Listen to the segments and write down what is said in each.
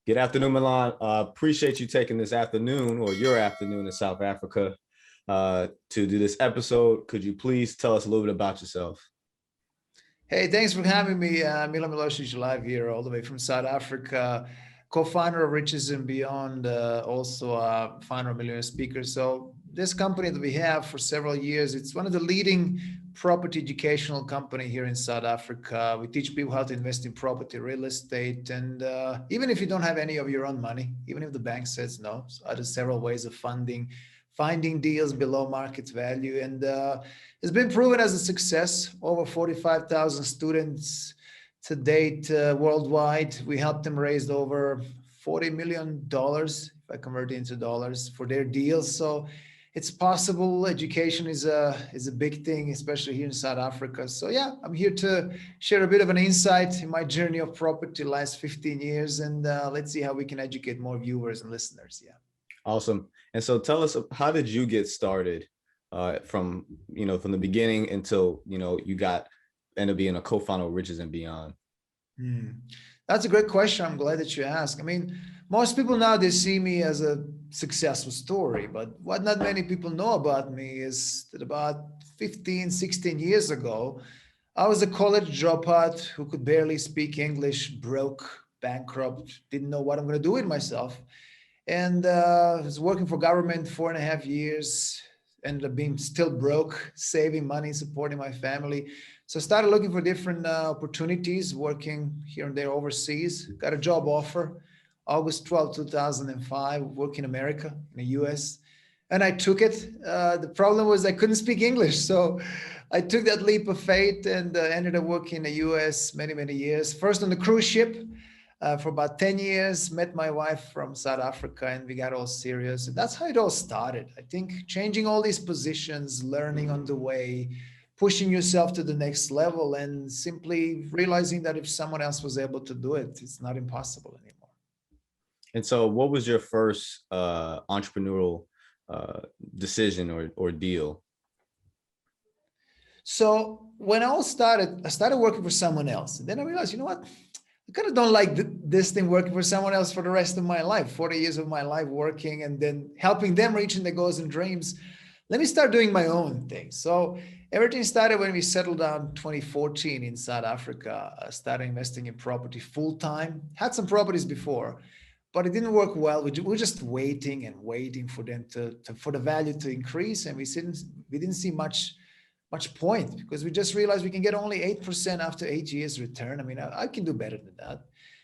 Good afternoon, Milan. Appreciate you taking this afternoon or your afternoon in South Africa to do this episode. Could you please tell us a little bit about yourself? Hey, thanks for having me. Milan live here, all the way from South Africa, co-founder of Riches and Beyond, also founder of Millionaire Speakers. So this company that we have for several years, it's one of the leading property educational company here in South Africa. We teach people how to invest in property, real estate, and even if you don't have any of your own money, even if the bank says no, so there's several ways of funding, finding deals below market value, and it's been proven as a success. Over 45,000 students to date worldwide. We helped them raise over $40 million, if I convert it into dollars, for their deals. So it's possible. Education is a big thing, especially here in South Africa. So yeah, I'm here to share a bit of an insight in my journey of property last 15 years, and let's see how we can educate more viewers and listeners. Yeah. Awesome. And so tell us, how did you get started from the beginning until, you ended up being a co-founder of Riches and Beyond? That's a great question. I'm glad that you asked. I mean, most people now, they see me as a successful story, but what not many people know about me is that about 15, 16 years ago, I was a college dropout who could barely speak English, broke, bankrupt, didn't know what I'm going to do with myself. And I was working for government 4.5 years, ended up being still broke, saving money, supporting my family. So I started looking for different opportunities, working here and there overseas. Got a job offer, August 12, 2005, working in America, in the US. And I took it. The problem was I couldn't speak English. So I took that leap of faith and ended up working in the US many, many years. First on the cruise ship, for about 10 years, met my wife from South Africa, and we got all serious. And that's how it all started. I think changing all these positions, learning on the way, pushing yourself to the next level, and simply realizing that if someone else was able to do it, it's not impossible anymore. And so what was your first entrepreneurial decision or deal? So when I started working for someone else. And then I realized, you know what? I kind of don't like this thing working for someone else for the rest of my life, 40 years of my life working and then helping them reaching their goals and dreams. Let me start doing my own thing. So everything started when we settled down 2014 in South Africa. I started investing in property full time. Had some properties before, but it didn't work well. We were just waiting and waiting for them for the value to increase, and we didn't see much point, because we just realized we can get only 8% after 8 years return. I mean, I can do better than that.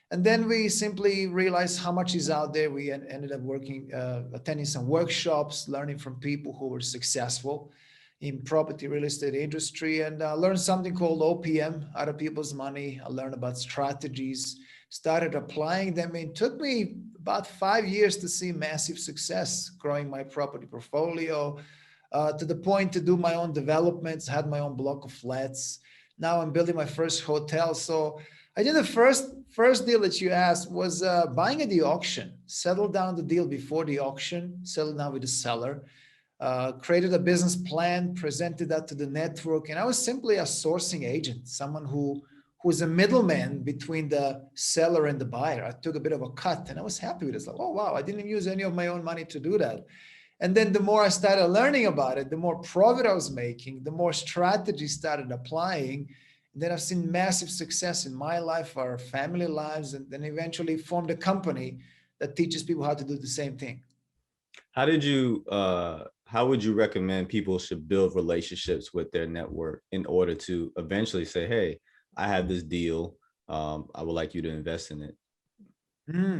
And then we simply realized how much is out there. We ended up attending some workshops, learning from people who were successful in property real estate industry, and learned something called OPM, other people's money. I learned about strategies, started applying them. It took me about 5 years to see massive success growing my property portfolio, to the point to do my own developments, had my own block of flats. Now I'm building my first hotel. So I did the first deal that you asked was buying at the auction, settled down the deal before the auction, settled down with the seller, created a business plan, presented that to the network. And I was simply a sourcing agent, someone who's a middleman between the seller and the buyer. I took a bit of a cut and I was happy with it. It's like, oh, wow, I didn't use any of my own money to do that. And then the more I started learning about it, the more profit I was making, the more strategies started applying. And then I've seen massive success in my life, our family lives, and then eventually formed a company that teaches people how to do the same thing. How would you recommend people should build relationships with their network in order to eventually say, hey, I have this deal, I would like you to invest in it?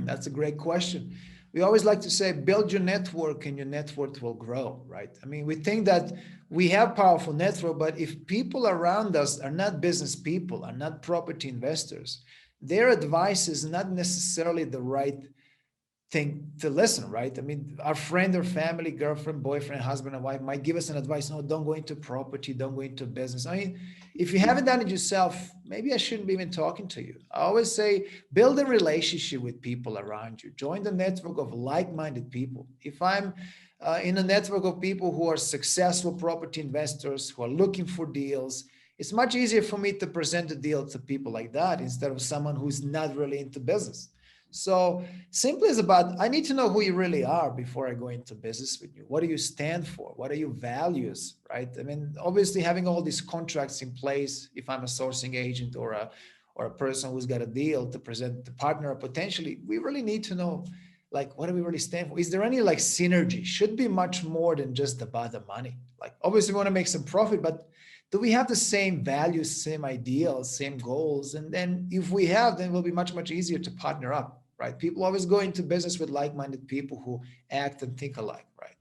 That's a great question. We always like to say, build your network and your network will grow, right? I mean, we think that we have powerful network, but if people around us are not business people, are not property investors, their advice is not necessarily the right thing to listen, right? I mean, our friend or family, girlfriend, boyfriend, husband, and wife might give us an advice. No, don't go into property, don't go into business. I mean, if you haven't done it yourself, maybe I shouldn't be even talking to you. I always say, build a relationship with people around you. Join the network of like-minded people. If I'm in a network of people who are successful property investors, who are looking for deals, it's much easier for me to present a deal to people like that instead of someone who's not really into business. So simply is about, I need to know who you really are before I go into business with you. What do you stand for? What are your values, right? I mean, obviously having all these contracts in place, if I'm a sourcing agent or a person who's got a deal to present the partner potentially, we really need to know like what do we really stand for? Is there any like synergy? Should be much more than just about the money. Like obviously we want to make some profit, but do we have the same values, same ideals, same goals? And then if we have, then it will be much, much easier to partner up, right? People always go into business with like-minded people who act and think alike, right?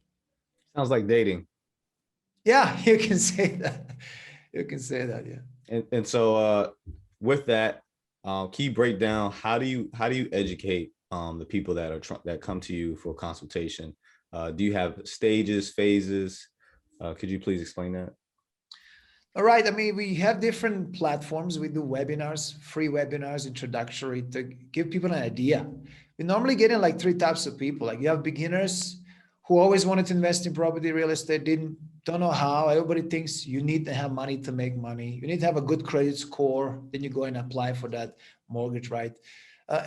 Sounds like dating. Yeah, you can say that. You can say that, yeah. And so with that, can you break down how do you educate the people that that come to you for consultation? Do you have stages, phases? Could you please explain that? All right. I mean, we have different platforms. We do webinars, free webinars, introductory to give people an idea. We normally get in like three types of people. Like you have beginners who always wanted to invest in property, real estate, don't know how. Everybody thinks you need to have money to make money. You need to have a good credit score. Then you go and apply for that mortgage, right?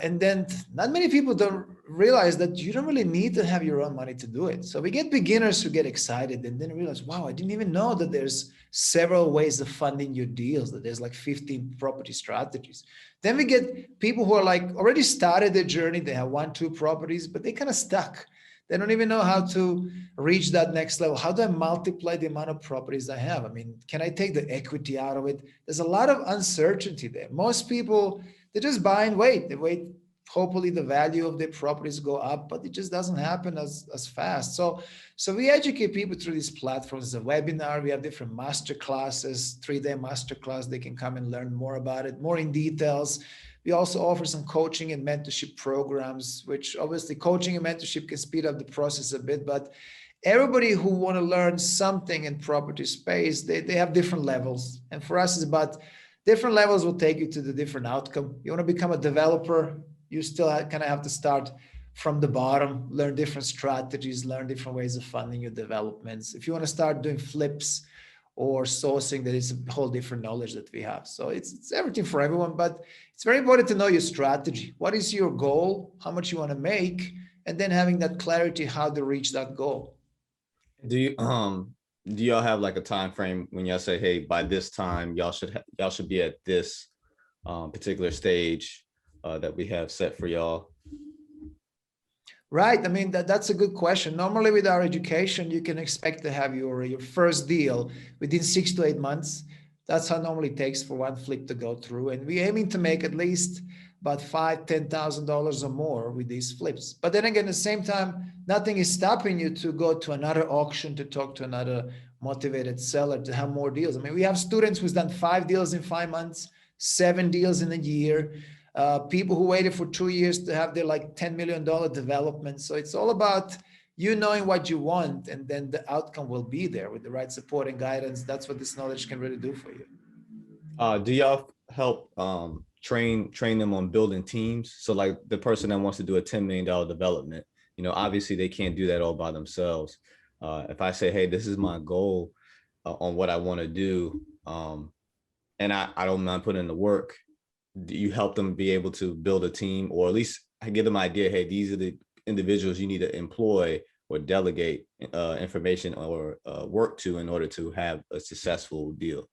And then not many people don't realize that you don't really need to have your own money to do it. So we get beginners who get excited and then realize, wow, I didn't even know that there's several ways of funding your deals, that there's like 15 property strategies. Then we get people who are like already started their journey. They have 1, 2 properties, but they kind of stuck. They don't even know how to reach that next level. How do I multiply the amount of properties I have? I mean, can I take the equity out of it? There's a lot of uncertainty there. Most people, they just buy and wait. They wait. Hopefully the value of their properties go up, but it just doesn't happen as fast. So we educate people through these platforms. It's a webinar. We have different master classes, 3-day master class. They can come and learn more about it, more in details. We also offer some coaching and mentorship programs, which obviously coaching and mentorship can speed up the process a bit, but everybody who want to learn something in property space, they have different levels. And for us, it's about different levels will take you to the different outcome. You want to become a developer, you still kind of have to start from the bottom, learn different strategies, learn different ways of funding your developments. If you want to start doing flips or sourcing, that is a whole different knowledge that we have. So it's everything for everyone, but it's very important to know your strategy. What is your goal? How much you want to make? And then having that clarity how to reach that goal. Do y'all have like a time frame when y'all say, hey, by this time y'all should be at this particular stage that we have set for y'all? Right. I mean, that's a good question. Normally with our education, you can expect to have your first deal within 6 to 8 months. That's how normally it takes for one flip to go through. And we're aiming to make at least about $5,000-$10,000 or more with these flips. But then again, at the same time, nothing is stopping you to go to another auction, to talk to another motivated seller, to have more deals. I mean, we have students who's done 5 deals in 5 months, 7 deals in a year. People who waited for 2 years to have their like $10 million development. So it's all about you knowing what you want, and then the outcome will be there with the right support and guidance. That's what this knowledge can really do for you. Do y'all help train them on building teams? So like the person that wants to do a $10 million development, obviously they can't do that all by themselves. If I say, hey, this is my goal on what I want to do, and I don't mind putting in the work, do you help them be able to build a team, or at least give them an idea, hey, these are the individuals you need to employ or delegate information or work to in order to have a successful deal?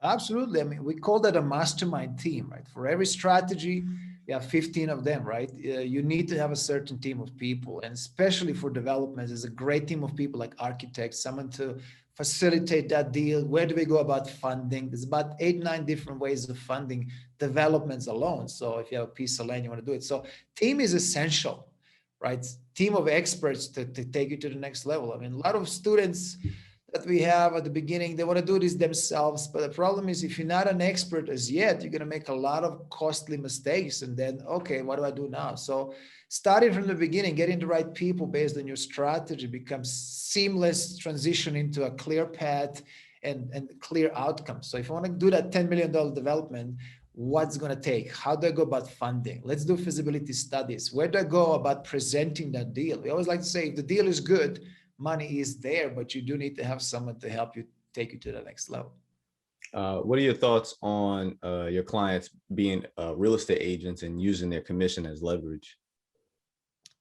Absolutely. I mean, we call that a mastermind team, right? For every strategy, you have 15 of them, right? You need to have a certain team of people. And especially for development, there's a great team of people like architects, someone to facilitate that deal. Where do we go about funding? There's about 8, 9 different ways of funding developments alone. So if you have a piece of land, you want to do it. So team is essential, right? Team of experts to take you to the next level. I mean, a lot of students that we have at the beginning, they want to do this themselves. But the problem is, if you're not an expert as yet, you're going to make a lot of costly mistakes. And then, okay, what do I do now? So starting from the beginning, getting the right people based on your strategy becomes seamless transition into a clear path and clear outcomes. So if you want to do that $10 million development, what's going to take? How do I go about funding? Let's do feasibility studies. Where do I go about presenting that deal? We always like to say, if the deal is good, money is there, but you do need to have someone to help you take you to the next level. What are your thoughts on your clients being real estate agents and using their commission as leverage?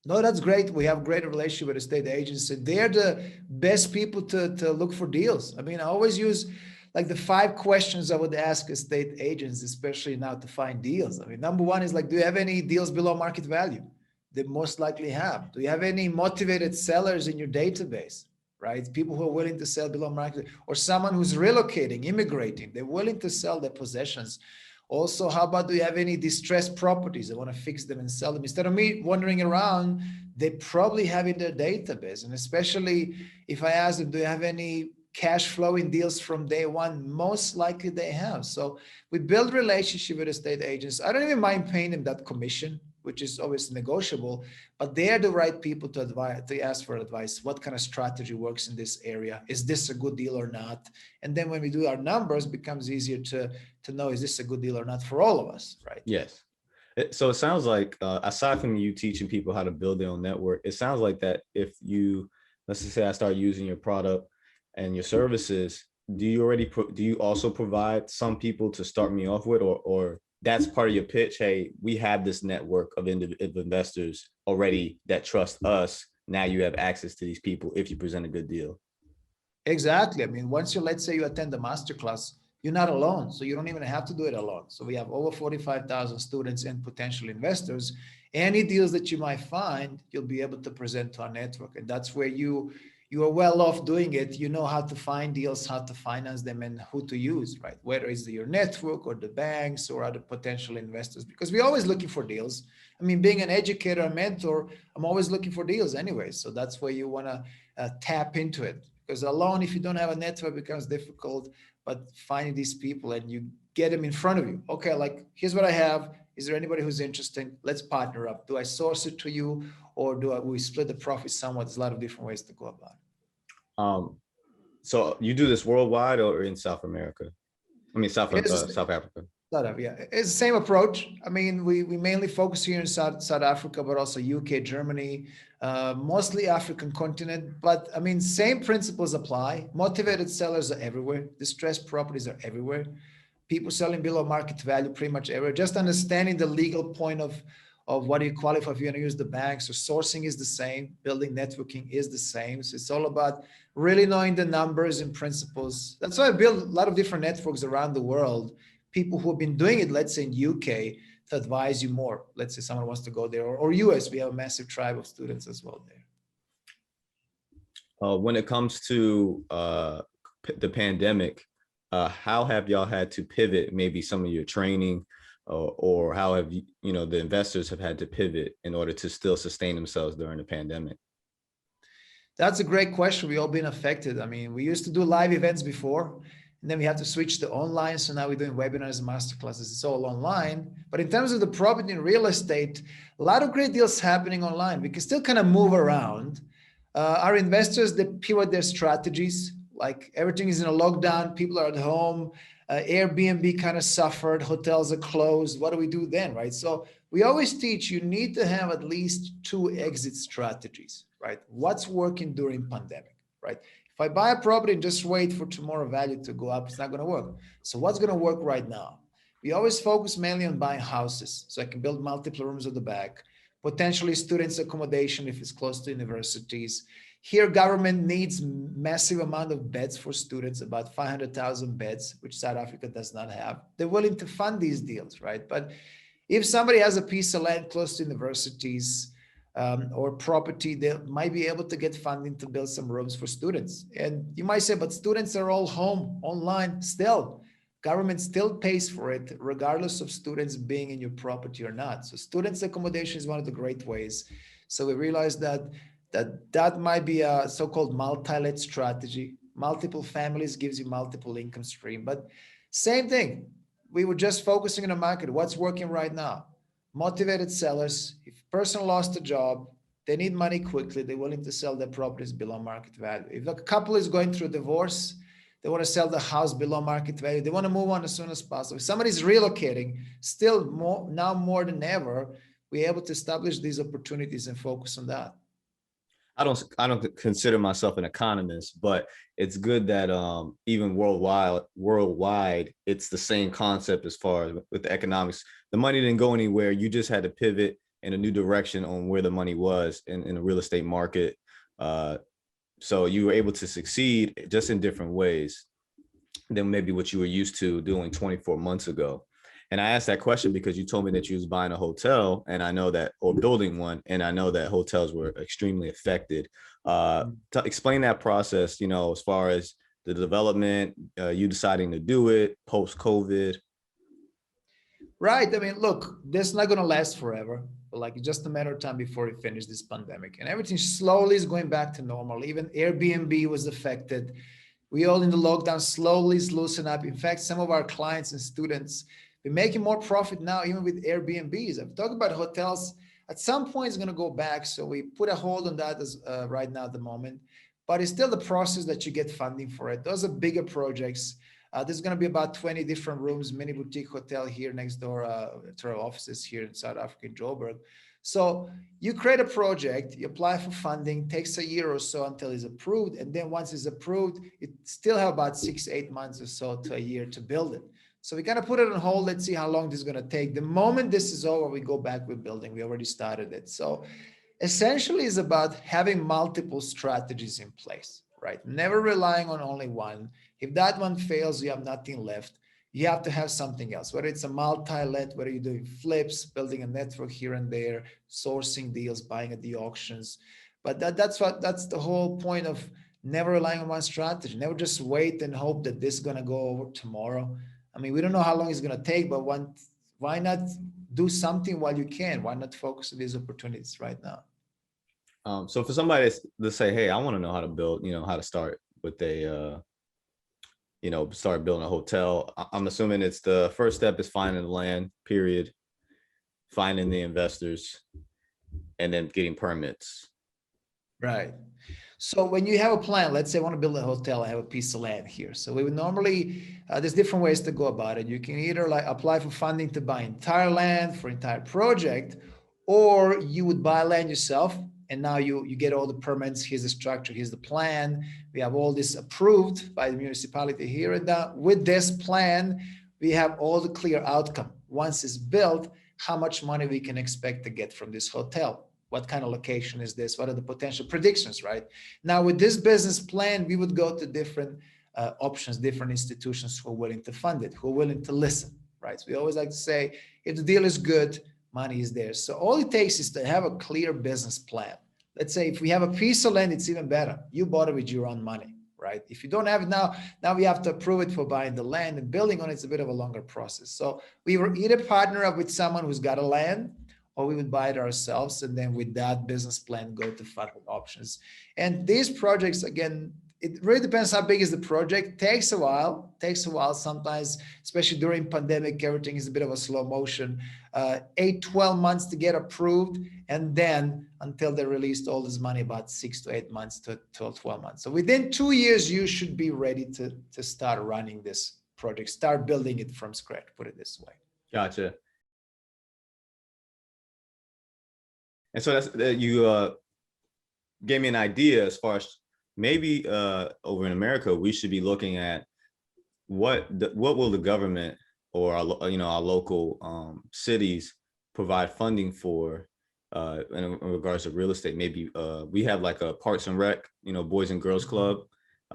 No, that's great. We have great relationship with estate agents. And they're the best people to look for deals. I mean, I always use like the 5 questions I would ask estate agents, especially now to find deals. I mean, number one is like, do you have any deals below market value? They most likely have. Do you have any motivated sellers in your database? Right? People who are willing to sell below market, or someone who's relocating, immigrating, they're willing to sell their possessions. Also, how about, do you have any distressed properties? They want to fix them and sell them. Instead of me wandering around, they probably have in their database. And especially if I ask them, do you have any cash flowing deals from day one? Most likely they have. So we build relationship with estate agents. I don't even mind paying them that commission, which is always negotiable, but they're the right people to advise, to ask for advice. What kind of strategy works in this area? Is this a good deal or not? And then when we do our numbers, it becomes easier to know, is this a good deal or not for all of us, right? Yes. So it sounds like, aside from you teaching people how to build their own network, it sounds like that if you, let's just say I start using your product and your services, do you also provide some people to start me off with, or that's part of your pitch? Hey, we have this network of investors already that trust us. Now you have access to these people if you present a good deal. Exactly. I mean, once you, let's say you attend the masterclass, you're not alone. So you don't even have to do it alone. So we have over 45,000 students and potential investors. Any deals that you might find, you'll be able to present to our network. And that's where you are well off doing it. You know how to find deals, how to finance them, and who to use, right? Whether it's your network or the banks or other potential investors, because we're always looking for deals. I mean, being an educator, a mentor, I'm always looking for deals anyway. So that's where you want to tap into it. Because alone, if you don't have a network, it becomes difficult. But finding these people and you get them in front of you. Okay, like, here's what I have. Is there anybody who's interested? Let's partner up. Do I source it to you, or we split the profit somewhat? There's a lot of different ways to go about it. Um, so you do this worldwide or in South America? I mean, It's South Africa. yeah, it's the same approach. I mean, we mainly focus here in South Africa, but also UK, Germany, mostly African continent. But I mean, same principles apply. Motivated sellers are everywhere. Distressed properties are everywhere. People selling below market value pretty much everywhere. Just understanding the legal point of what do you qualify if you're going to use the banks. So sourcing is the same. Building networking is the same. So it's all about really knowing the numbers and principles. That's why I build a lot of different networks around the world. People who have been doing it, let's say in UK, to advise you more. Let's say someone wants to go there, or US, we have a massive tribe of students as well there. When it comes to the pandemic, how have y'all had to pivot maybe some of your training, or how have the investors have had to pivot in order to still sustain themselves during the pandemic? That's a great question. We all been affected. I mean, we used to do live events before, and then we had to switch to online. So now we're doing webinars and masterclasses. It's all online. But in terms of the property and real estate, a lot of great deals happening online. We can still kind of move around. Our investors, they pivot their strategies. Like, everything is in a lockdown. People are at home. Airbnb kind of suffered. Hotels are closed. What do we do then, right? So we always teach you need to have at least 2 exit strategies, right? What's working during pandemic, right? If I buy a property and just wait for tomorrow value to go up, it's not going to work. So what's going to work right now? We always focus mainly on buying houses, so I can build multiple rooms at the back, potentially students accommodation if it's close to universities. Here, government needs massive amount of beds for students, about 500,000 beds, which South Africa does not have. They're willing to fund these deals, right? But if somebody has a piece of land close to universities, or property, they might be able to get funding to build some rooms for students. And you might say, but students are all home online still. Government still pays for it, regardless of students being in your property or not. So students accommodation is one of the great ways. So we realized that might be a so-called multi-let strategy. Multiple families gives you multiple income stream. But same thing, we were just focusing on the market. What's working right now? Motivated sellers. If a person lost a job, they need money quickly, they're willing to sell their properties below market value. If a couple is going through a divorce, they want to sell the house below market value. They want to move on as soon as possible. If somebody's relocating, still more than ever, we're able to establish these opportunities and focus on that. I don't consider myself an economist, but it's good that even worldwide, it's the same concept as far as with the economics. The money didn't go anywhere. You just had to pivot in a new direction on where the money was in the real estate market. Uh, so you were able to succeed just in different ways than maybe what you were used to doing 24 months ago. And I asked that question because you told me that you was buying a hotel, and I know that, or building one, and I know that hotels were extremely affected. Explain that process, as far as the development, you deciding to do it post COVID. Right. I mean, look, this is not going to last forever. But like, it's just a matter of time before we finish this pandemic, and everything slowly is going back to normal. Even Airbnb was affected. We all in the lockdown slowly is loosen up. In fact, some of our clients and students be making more profit now, even with Airbnbs. I'm talking about hotels. At some point, it's going to go back. So we put a hold on that as right now at the moment. But it's still the process that you get funding for it. Those are bigger projects. There's going to be about 20 different rooms, mini boutique hotel here next door to our offices here in South Africa, in Joburg. So you create a project, you apply for funding, takes a year or so until it's approved. And then once it's approved, it still have about 6-8 months or so to a year to build it. So we kind of put it on hold. Let's see how long this is going to take. The moment this is over, we go back with building. We already started it. So essentially it's about having multiple strategies in place, right? Never relying on only one. If that one fails, you have nothing left. You have to have something else, whether it's a multi-let, whether you're doing flips, building a network here and there, sourcing deals, buying at the auctions. But that's the whole point of never relying on one strategy. Never just wait and hope that this is going to go over tomorrow. I mean, we don't know how long it's going to take, but why not do something while you can? Why not focus on these opportunities right now? So for somebody to say, hey, I want to know how to build, how to start with start building a hotel. I'm assuming it's the first step is finding the land, period, finding the investors, and then getting permits. Right. So when you have a plan, let's say I want to build a hotel, I have a piece of land here. So we would normally, there's different ways to go about it. You can either like apply for funding to buy entire land for entire project, or you would buy land yourself. And now you get all the permits. Here's the structure. Here's the plan. We have all this approved by the municipality here. And with this plan, we have all the clear outcome. Once it's built, how much money we can expect to get from this hotel. What kind of location is this? What are the potential predictions, right? Now, with this business plan, we would go to different options, different institutions who are willing to fund it, who are willing to listen, right? So we always like to say, if the deal is good, money is there. So all it takes is to have a clear business plan. Let's say if we have a piece of land, it's even better. You bought it with your own money, right? If you don't have it now we have to approve it for buying the land, and building on it's a bit of a longer process. So we were either partner up with someone who's got a land, or we would buy it ourselves. And then with that business plan, go to funding options. And these projects, again, it really depends how big is the project. Takes a while sometimes, especially during pandemic, everything is a bit of a slow motion. 8-12 months to get approved, and then until they released all this money, about 6 to 8 months to 12 months. So within 2 years, you should be ready to start running this project, start building it from scratch, put it this way. Gotcha. And so you gave me an idea as far as maybe over in America, we should be looking at what will the government or our local cities provide funding for in regards to real estate. Maybe we have like a Parks and Rec, Boys and Girls Club.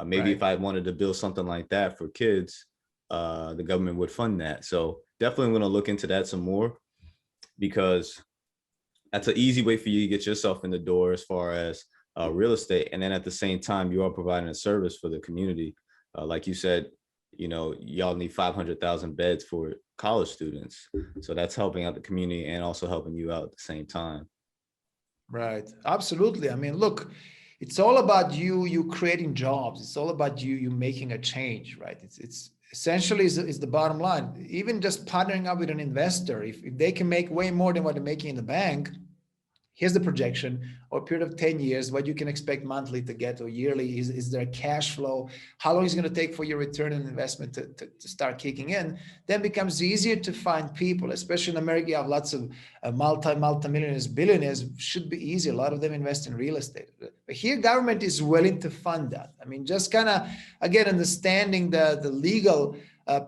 Maybe Right. if I wanted to build something like that for kids, the government would fund that. So definitely going to look into that some more, because that's an easy way for you to get yourself in the door as far as real estate. And then at the same time, you are providing a service for the community. Like you said, y'all need 500,000 beds for college students. So that's helping out the community and also helping you out at the same time. Right. Absolutely. I mean, look, it's all about you creating jobs. It's all about you making a change, right? It's essentially is the bottom line. Even just partnering up with an investor, if they can make way more than what they're making in the bank, here's the projection or a period of 10 years, what you can expect monthly to get or yearly. Is there a cash flow? How long is it going to take for your return on investment to start kicking in? Then becomes easier to find people, especially in America. You have lots of multi-millionaires, billionaires. Should be easy. A lot of them invest in real estate. But here, government is willing to fund that. I mean, just kind of, again, understanding the legal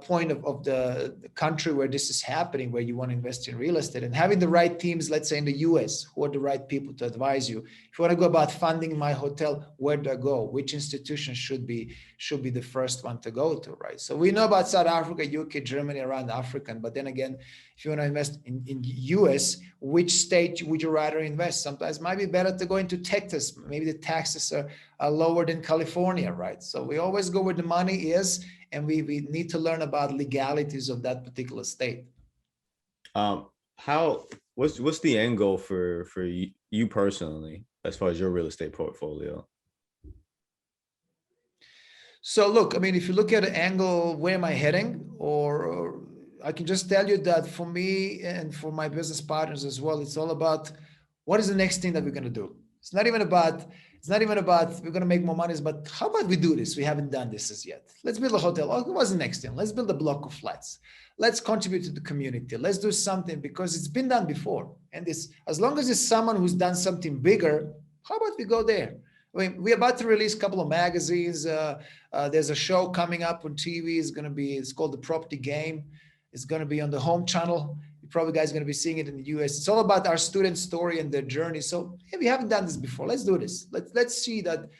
point of the country where this is happening, where you want to invest in real estate, and having the right teams, let's say in the US, who are the right people to advise you. If you want to go about funding my hotel, where do I go? Which institution should be the first one to go to, right? So we know about South Africa, UK, Germany, around African, but then again, if you want to invest in US, which state would you rather invest? Sometimes it might be better to go into Texas. Maybe the taxes are lower than California, right? So we always go where the money is, and we need to learn about legalities of that particular state. How what's the end goal for you personally as far as your real estate portfolio? So look, I mean, if you look at the angle, where am I heading? Or I can just tell you that for me and for my business partners as well, it's all about what is the next thing that we're going to do. It's not even about we're going to make more money, but how about we do this? We haven't done this as yet. Let's build a hotel. Oh, what's the next thing? Let's build a block of flats. Let's contribute to the community. Let's do something because it's been done before. And this, as long as it's someone who's done something bigger, how about we go there? I mean, we're about to release a couple of magazines. There's a show coming up on TV. It's called The Property Game. It's going to be on the Home Channel. You probably guys are going to be seeing it in the US. It's all about our student story and their journey. So hey, we haven't done this before. Let's do this. Let's see that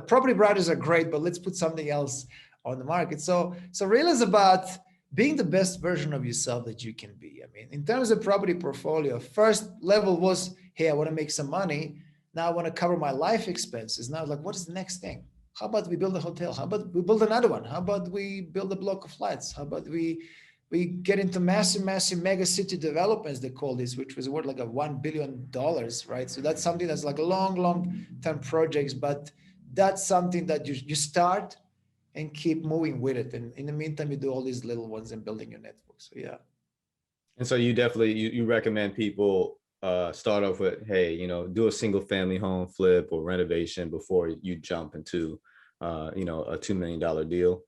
Property Brothers are great, but let's put something else on the market. So really is about being the best version of yourself that you can be. I mean, in terms of property portfolio, first level was, hey, I want to make some money. Now I want to cover my life expenses. Now, like, what is the next thing? How about we build a hotel? How about we build another one? How about we build a block of flats? How about we get into massive mega city developments, they call this, which was worth like $1 billion, right? So that's something that's like a long term projects, but that's something that you start and keep moving with it. And in the meantime, you do all these little ones and building your network. So yeah. And so you definitely you recommend people start off with, hey, do a single family home flip or renovation before you jump into a $2 million deal.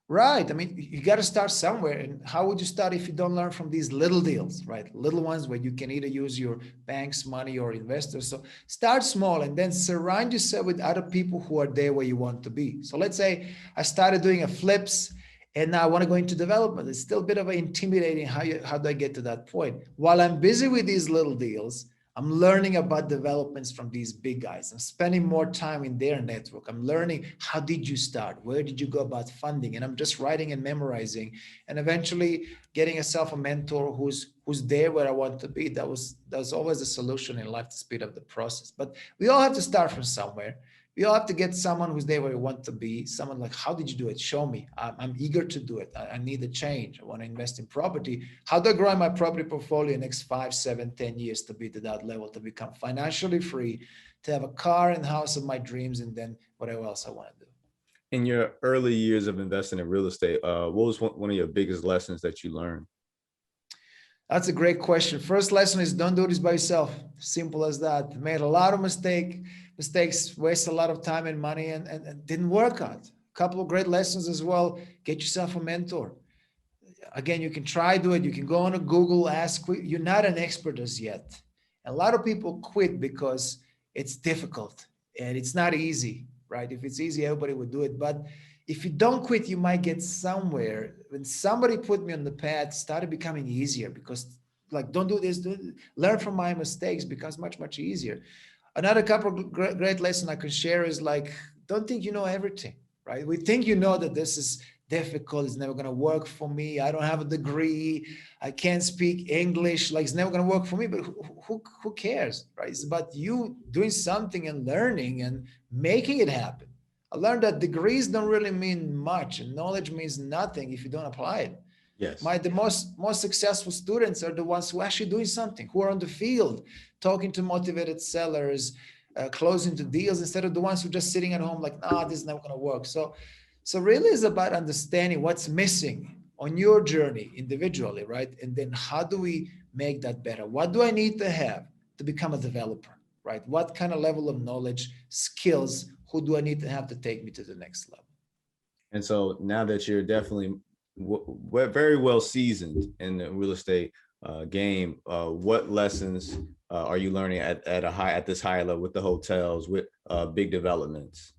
Right. I mean, you got to start somewhere. And how would you start if you don't learn from these little deals, right? Little ones where you can either use your bank's money or investors. So start small and then surround yourself with other people who are there where you want to be. So let's say I started doing a flips and now I want to go into development. It's still a bit of intimidating. How do I get to that point? While I'm busy with these little deals, I'm learning about developments from these big guys. I'm spending more time in their network. I'm learning, how did you start? Where did you go about funding? And I'm just writing and memorizing and eventually getting yourself a mentor who's there where I want to be. That was always the solution in life to speed up the process. But we all have to start from somewhere. We all have to get someone who's there where we want to be. Someone like, how did you do it? Show me. I'm eager to do it. I need a change. I want to invest in property. How do I grow my property portfolio in the next 5, 7, 10 years to be to that level, to become financially free, to have a car and house of my dreams, and then whatever else I want to do. In your early years of investing in real estate, what was one of your biggest lessons that you learned? That's a great question. First lesson is don't do this by yourself. Simple as that. Made a lot of mistakes, wasted a lot of time and money and didn't work out. A couple of great lessons as well. Get yourself a mentor. Again, you can try do it. You can go on to Google, ask. You're not an expert as yet. A lot of people quit because it's difficult and it's not easy, right? If it's easy, everybody would do it. But if you don't quit, you might get somewhere. When somebody put me on the path, started becoming easier because like, don't do this, learn from my mistakes, becomes much easier. Another couple of great lessons I can share is like, don't think you know everything, right? We think that this is difficult. It's never going to work for me. I don't have a degree. I can't speak English. Like it's never going to work for me, but who cares, right? It's about you doing something and learning and making it happen. I learned that degrees don't really mean much and knowledge means nothing if you don't apply it. Yes. The most successful students are the ones who are actually doing something, who are on the field, talking to motivated sellers, closing the deals instead of the ones who are just sitting at home like, this is never going to work. So really it's about understanding what's missing on your journey individually, right? And then how do we make that better? What do I need to have? to become a developer, right? What kind of level of knowledge, skills, who do I need to have to take me to the next level? And so now that you're definitely very well seasoned in the real estate game, what lessons are you learning at this higher level with the hotels, with big developments?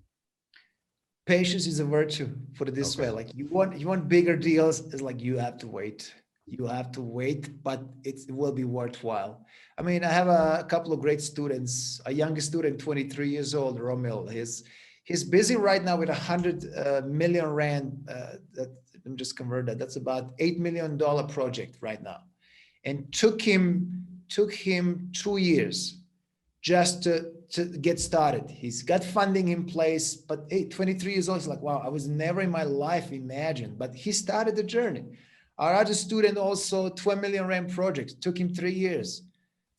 Patience is a virtue, put it this way. Okay. Like you want bigger deals, it's like you have to wait. You have to wait, but it will be worthwhile. I mean, I have a couple of great students. A young student, 23 years old, Romil. He's busy right now with 100 million rand. That let me just convert that. That's about $8 million project right now, and took him 2 years just to get started. He's got funding in place, but hey, 23 years old, he's like, wow, I was never in my life imagined, but he started the journey. Our other student also, 12 million rand project, took him 3 years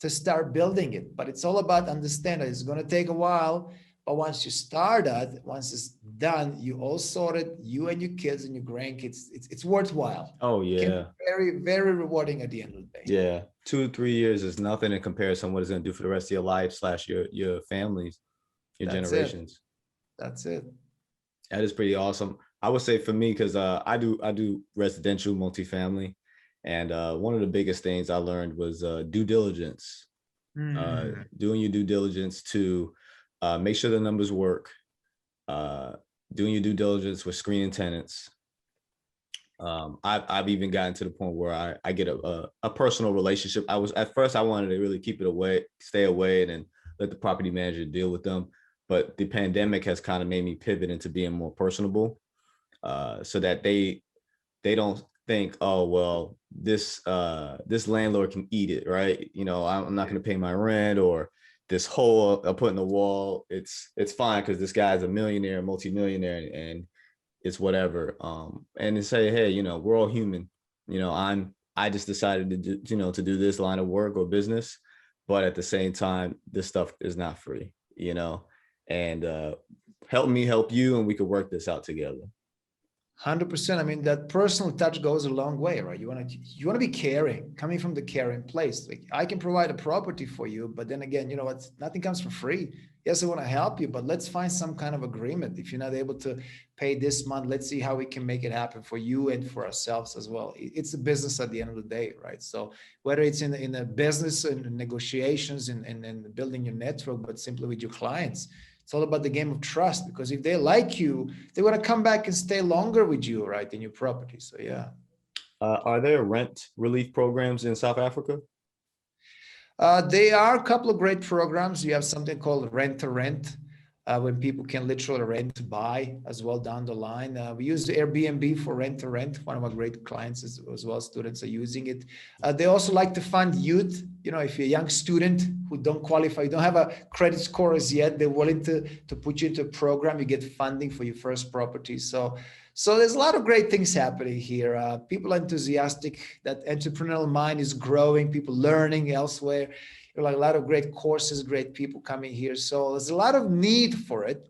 to start building it. But it's all about understanding. It's going to take a while, but once you start that, once it's done, you all sorted, you and your kids and your grandkids, it's worthwhile. Oh It can be yeah. very, very rewarding at the end of the day. Yeah. 2 3 years is nothing in comparison to what it's going to do for the rest of your life slash your families, your That's it. generations. That's it. That is pretty awesome. I would say for me, because I do residential multifamily, and one of the biggest things I learned was due diligence. Mm. Doing your due diligence to make sure the numbers work. Uh, Doing your due diligence with screening tenants. I've even gotten to the point where I get a personal relationship. I was at first I wanted to really keep it away, stay away, and then let the property manager deal with them. But the pandemic has kind of made me pivot into being more personable, so that they don't think, oh well, this landlord can eat it, right? You know, I'm not going to pay my rent, or this hole I put in the wall. It's fine because this guy's a millionaire, multimillionaire, and it's whatever. And to say, hey, you know, we're all human. You know, I just decided to do, to do this line of work or business, but at the same time, this stuff is not free. And help me help you, and we could work this out together. 100%. I mean, that personal touch goes a long way, right? You want to be caring, coming from the caring place. Like, I can provide a property for you, but then again, you know what? Nothing comes for free. Yes, I want to help you, but let's find some kind of agreement. If you're not able to pay this month, let's see how we can make it happen for you and for ourselves as well. It's a business at the end of the day, right? So whether it's in a business and negotiations and building your network, but simply with your clients, it's all about the game of trust, because if they like you, they want to come back and stay longer with you, right, in your property. So yeah. Are there rent relief programs in South Africa? There are a couple of great programs. You have something called rent to rent, when people can literally rent to buy as well down the line. We use Airbnb for rent to rent. One of our great clients as well, students are using it. They also like to fund youth. You know, if you're a young student who don't qualify, you don't have a credit score as yet, they're willing to put you into a program. You get funding for your first property. So there's a lot of great things happening here. People are enthusiastic. That entrepreneurial mind is growing. People learning elsewhere. Like a lot of great courses, great people coming here. So there's a lot of need for it,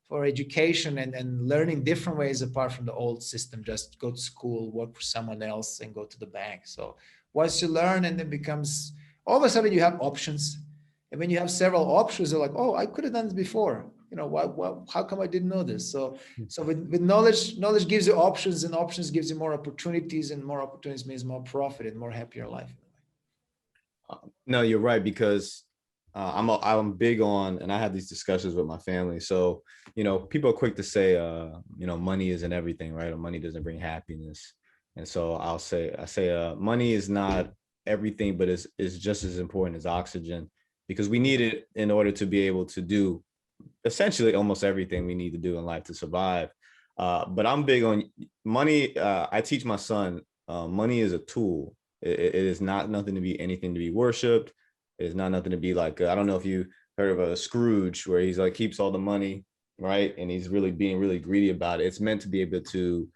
for education and learning different ways apart from the old system. Just go to school, work for someone else, and go to the bank. So once you learn, and it becomes, all of a sudden you have options. And when you have several options, you're like, oh, I could have done this before. You know, how come I didn't know this? So with knowledge gives you options, and options gives you more opportunities, and more opportunities means more profit and more happier life. No, you're right, because I'm big on, and I have these discussions with my family. So, people are quick to say, money isn't everything, right? Or money doesn't bring happiness. And so I say, money is not everything, but is just as important as oxygen, because we need it in order to be able to do essentially almost everything we need to do in life to survive. But I'm big on money. I teach my son, money is a tool. It is not nothing to be anything to be worshipped. It's not nothing to be like, I don't know if you heard of a Scrooge, where he's like keeps all the money, right? And he's really being really greedy about it. It's meant to be able to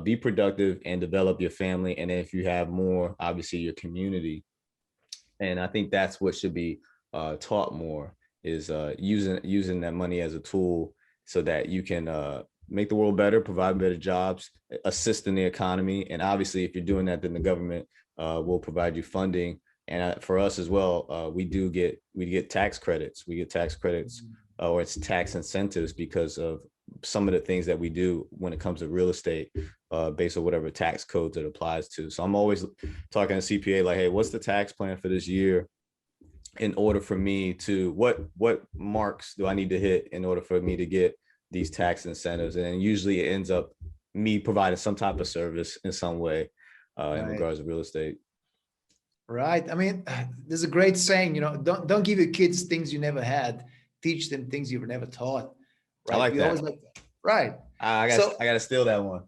be productive and develop your family. And if you have more, obviously your community. And I think that's what should be taught more, is using that money as a tool so that you can make the world better, provide better jobs, assist in the economy. And obviously, if you're doing that, then the government will provide you funding And for us as well, we get tax credits. We get tax credits, or it's tax incentives because of some of the things that we do when it comes to real estate, based on whatever tax codes it applies to. So I'm always talking to CPA like, hey, what's the tax plan for this year? In order for me to, what marks do I need to hit in order for me to get these tax incentives? And usually it ends up me providing some type of service in some way, in Right. regards to real estate. Right. I mean, there's a great saying, don't give your kids things you never had. Teach them things you were never taught. I Right. like We always that. like that. Right. I So gotta steal that one.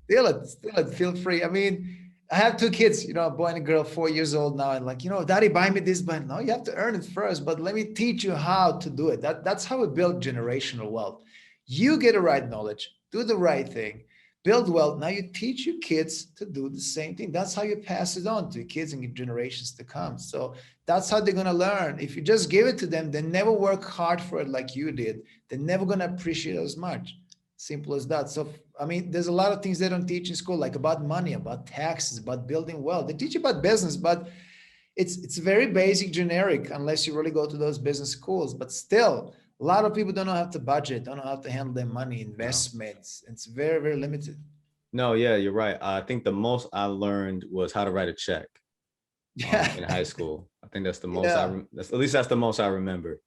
steal it, feel free. I mean, I have two kids, a boy and a girl, 4 years old now. And like, daddy, buy me this, but no, you have to earn it first. But let me teach you how to do it. That's how we build generational wealth. You get the right knowledge, do the right thing, build wealth. Now you teach your kids to do the same thing. That's how you pass it on to your kids and generations to come. So that's how they're gonna learn. If you just give it to them, they never work hard for it like you did. They're never gonna appreciate it as much. Simple as that. So, I mean, there's a lot of things they don't teach in school, like about money, about taxes, about building wealth. They teach you about business, but it's very basic, generic, unless you really go to those business schools. But still, a lot of people don't know how to budget, don't know how to handle their money, No. investments. It's very, very limited. No, yeah, you're right. I think the most I learned was how to write a check, Yeah. in high school. I think that's the most Yeah. that's, at least that's the most I remember.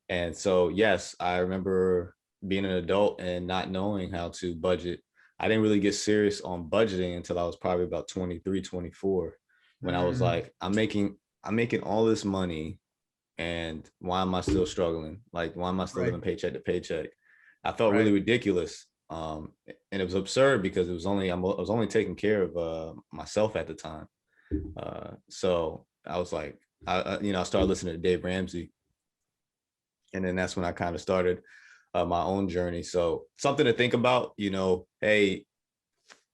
And so, yes, I remember being an adult and not knowing how to budget. I didn't really get serious on budgeting until I was probably about 23, 24, when I was Mm, like, I'm making all this money, and why am I still struggling? Like, why am I still right. living paycheck to paycheck? I felt really Right. ridiculous. And it was absurd because I was only taking care of myself at the time. So I was like, I started listening to Dave Ramsey, and then that's when I kind of started my own journey. So something to think about, hey,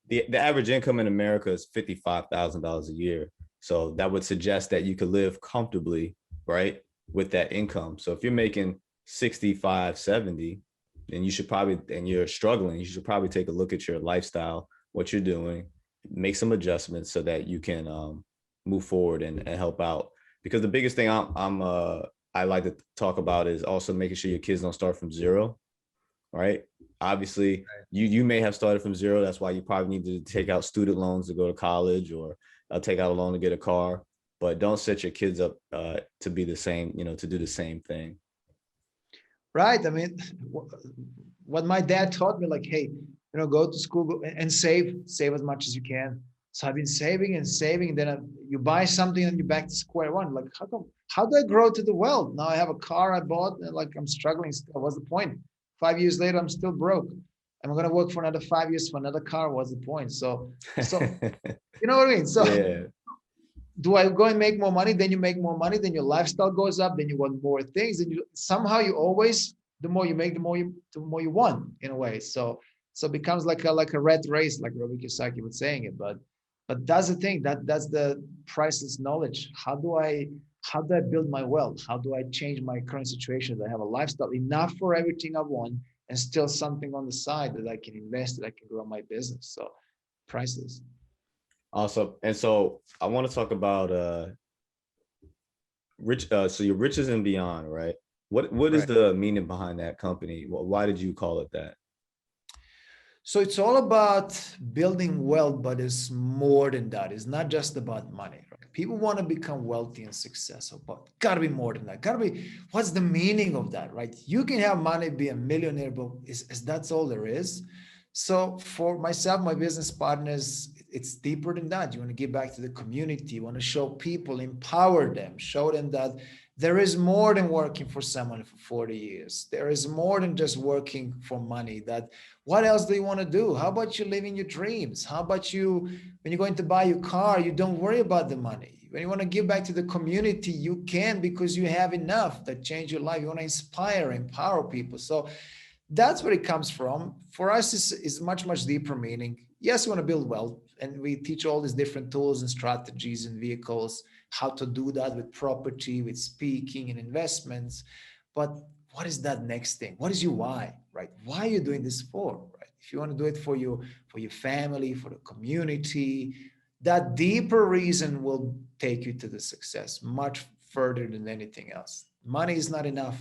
the average income in America is $55,000 a year. So that would suggest that you could live comfortably, right, with that income. So if you're making 65, 70, then and you're struggling, you should probably take a look at your lifestyle, what you're doing, make some adjustments so that you can move forward and help out. Because the biggest thing I like to talk about is also making sure your kids don't start from zero, right? Obviously, you may have started from zero. That's why you probably need to take out student loans to go to college, or take out a loan to get a car. But don't set your kids up to be the same, to do the same thing. Right. I mean, what my dad taught me, like, hey, go to school and save as much as you can. So I've been saving and saving. And then you buy something and you're back to square one. Like, how do I grow to the wealth? Now I have a car I bought and like I'm struggling still. What's the point? 5 years later, I'm still broke. I'm going to work for another 5 years for another car. What's the point? So you know what I mean? So Yeah. do I go and make more money? Then you make more money, then your lifestyle goes up, then you want more things, and you always, the more you make, the more you want in a way. So it becomes like a rat race, like Robert Kiyosaki was saying it. But that's the thing, that's the priceless knowledge. How do I build my wealth? How do I change my current situation? That I have a lifestyle enough for everything I want, and still something on the side that I can invest, that I can grow my business. So priceless. Awesome. And so I want to talk about rich. So your riches and beyond, right? What is Right. the meaning behind that company? Why did you call it that? So it's all about building wealth, but it's more than that. It's not just about money. Right? People want to become wealthy and successful, but gotta be more than that. Gotta be, what's the meaning of that, right? You can have money, be a millionaire, but is that's all there is? So for myself, my business partners, it's deeper than that. You want to give back to the community. You want to show people, empower them, show them that there is more than working for someone for 40 years. There is more than just working for money. That what else do you want to do? How about you living your dreams? How about you, when you're going to buy your car, you don't worry about the money. When you want to give back to the community, you can, because you have enough that change your life. You want to inspire, empower people. So that's where it comes from. For us, is much, much deeper meaning. Yes, we want to build wealth, and we teach all these different tools and strategies and vehicles, how to do that with property, with speaking and investments. But what is that next thing? What is your why, right? Why are you doing this for, right? If you want to do it for your family, for the community, that deeper reason will take you to the success much further than anything else. Money is not enough,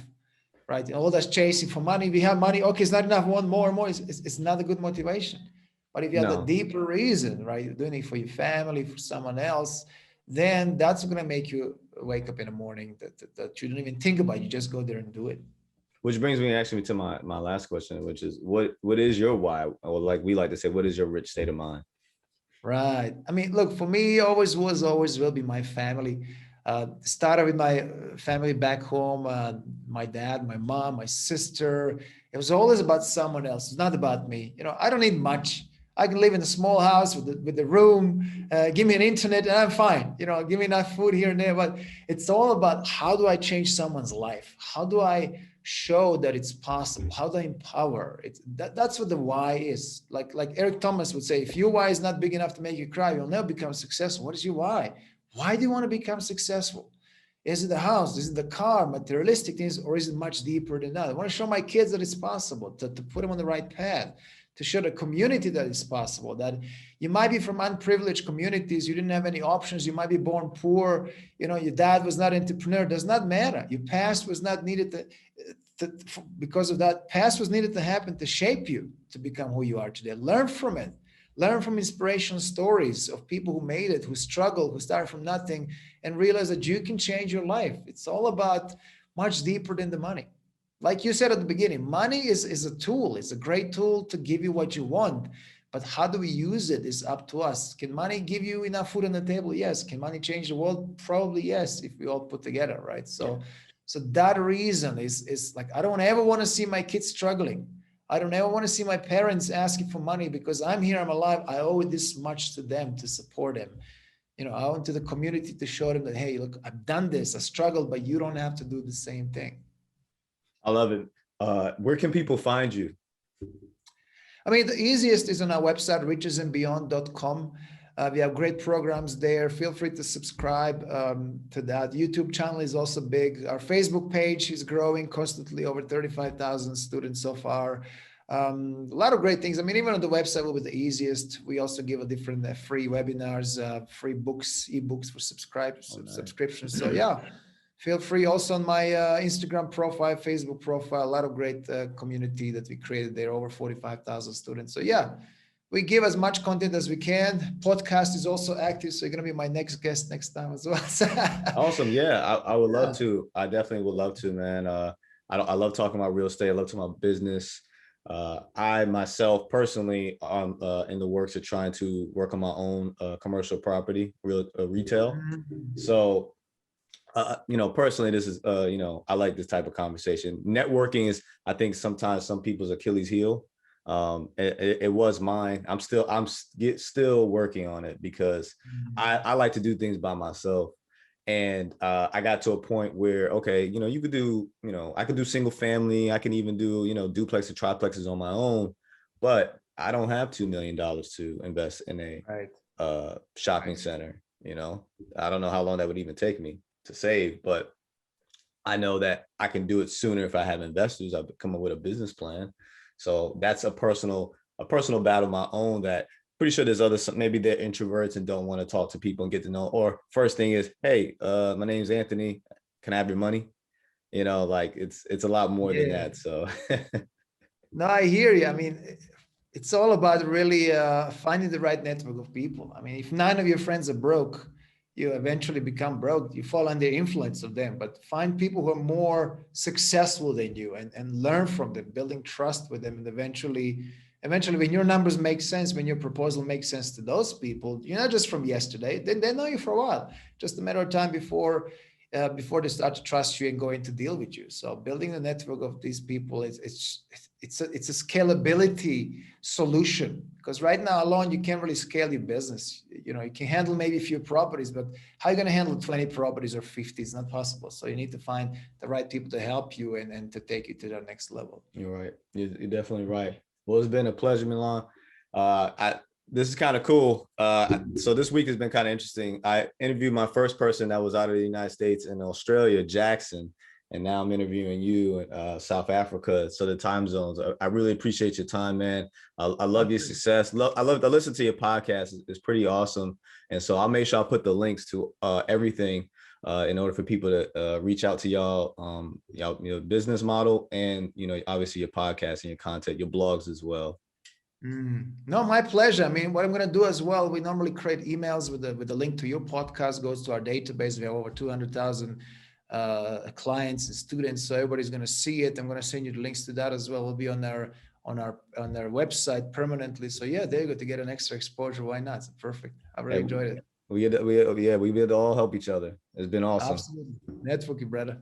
right? And all that's chasing for money. We have money. Okay, it's not enough. Want more and more. It's not a good motivation. But if you have the No. deeper reason, right, you're doing it for your family, for someone else, then that's going to make you wake up in the morning that you don't even think about. You just go there and do it. Which brings me actually to my last question, which is what is your why? Or like we like to say, what is your rich state of mind? Right. I mean, look, for me, always was, always will be my family. Started with my family back home, my dad, my mom, my sister. It was always about someone else. It's not about me. You know, I don't need much. I can live in a small house with the room. Give me an internet and I'm fine. You know, give me enough food here and there. But it's all about how do I change someone's life? How do I show that it's possible? How do I empower? That's what the why is. Like Eric Thomas would say, if your why is not big enough to make you cry, you'll never become successful. What is your why? Why do you want to become successful? Is it the house? Is it the car, materialistic things, or is it much deeper than that? I want to show my kids that it's possible, to put them on the right path, to show the community that it's possible, that you might be from unprivileged communities, you didn't have any options, you might be born poor, you know, your dad was not an entrepreneur, does not matter. Your past was not needed because of that, past was needed to happen to shape you to become who you are today. Learn from it. Learn from inspirational stories of people who made it, who struggled, who started from nothing, and realize that you can change your life. It's all about much deeper than the money. Like you said at the beginning, money is a tool. It's a great tool to give you what you want. But how do we use it is up to us. Can money give you enough food on the table? Yes. Can money change the world? Probably yes, if we all put together, right? So that reason is like, I don't ever want to see my kids struggling. I don't ever want to see my parents asking for money because I'm here, I'm alive. I owe this much to them to support them. You know, I want to the community to show them that, hey, look, I've done this, I struggled, but you don't have to do the same thing. I love it. Where can people find you? I mean, the easiest is on our website, richesandbeyond.com. We have great programs there. Feel free to subscribe to that. YouTube channel is also big. Our Facebook page is growing constantly, over 35,000 students so far. A lot of great things. I mean, even on the website will be the easiest. We also give a different free webinars, free books, ebooks for subscriptions. So yeah, feel free. Also on my Instagram profile, Facebook profile, a lot of great community that we created there, over 45,000 students. So yeah, we give as much content as we can. Podcast is also active, so you're going to be my next guest next time as well. Awesome. Yeah, I would love Yeah. to. I definitely would love to, man. I love talking about real estate. I love talking about business. I myself personally am in the works of trying to work on my own commercial property, retail. So, you know, personally, this is, you know, I like this type of conversation. Networking is, I think, sometimes some people's Achilles heel. It was mine. I'm still working on it because I like to do things by myself. And I got to a point where, okay, you know, you could do, you know, I could do single family. I can even do, you know, duplex and triplexes on my own, but I don't have $2 million to invest in a Right. shopping Right. center. You know, I don't know how long that would even take me to save, but I know that I can do it sooner if I have investors. I've come up with a business plan. So that's a personal battle of my own that pretty sure there's others, maybe they're introverts and don't want to talk to people and get to know. Or first thing is, hey, my name's Anthony. Can I have your money? You know, like it's a lot more than Yeah. that. So No, I hear you. I mean, it's all about really finding the right network of people. I mean, if none of your friends are broke, you eventually become broke. You fall under influence of them. But find people who are more successful than you and learn from them, building trust with them, and eventually, when your numbers make sense, when your proposal makes sense to those people, you're not just from yesterday. They know you for a while. Just a matter of time before they start to trust you and go into deal with you. So building a network of these people it's a scalability solution, because right now alone you can't really scale your business. You know, you can handle maybe a few properties, but how are you going to handle 20 properties or 50? It's not possible. So you need to find the right people to help you and to take you to the next level. you're right. You're definitely right. Well, it's been a pleasure, Milan. This is kind of cool. So this week has been kind of interesting. I interviewed my first person that was out of the United States in Australia, Jackson, and now I'm interviewing you in South Africa. So the time zones, I really appreciate your time, man. I love your Okay. success. I love to listen to your podcast. It's pretty awesome. And so I'll make sure I put the links to everything in order for people to reach out to y'all, your business model, and obviously your podcast and your content, your blogs as well. No, my pleasure. I mean, what I'm going to do as well, we normally create emails with the link to your podcast, goes to our database. We have over 200,000 clients and students, so everybody's going to see it. I'm going to send you the links to that as well. It'll be on their website permanently. So yeah, there you go, to get an extra exposure. Why not? It's perfect. I really Hey, enjoyed it. we had to all help each other. It's been awesome. Absolutely. Networking, brother.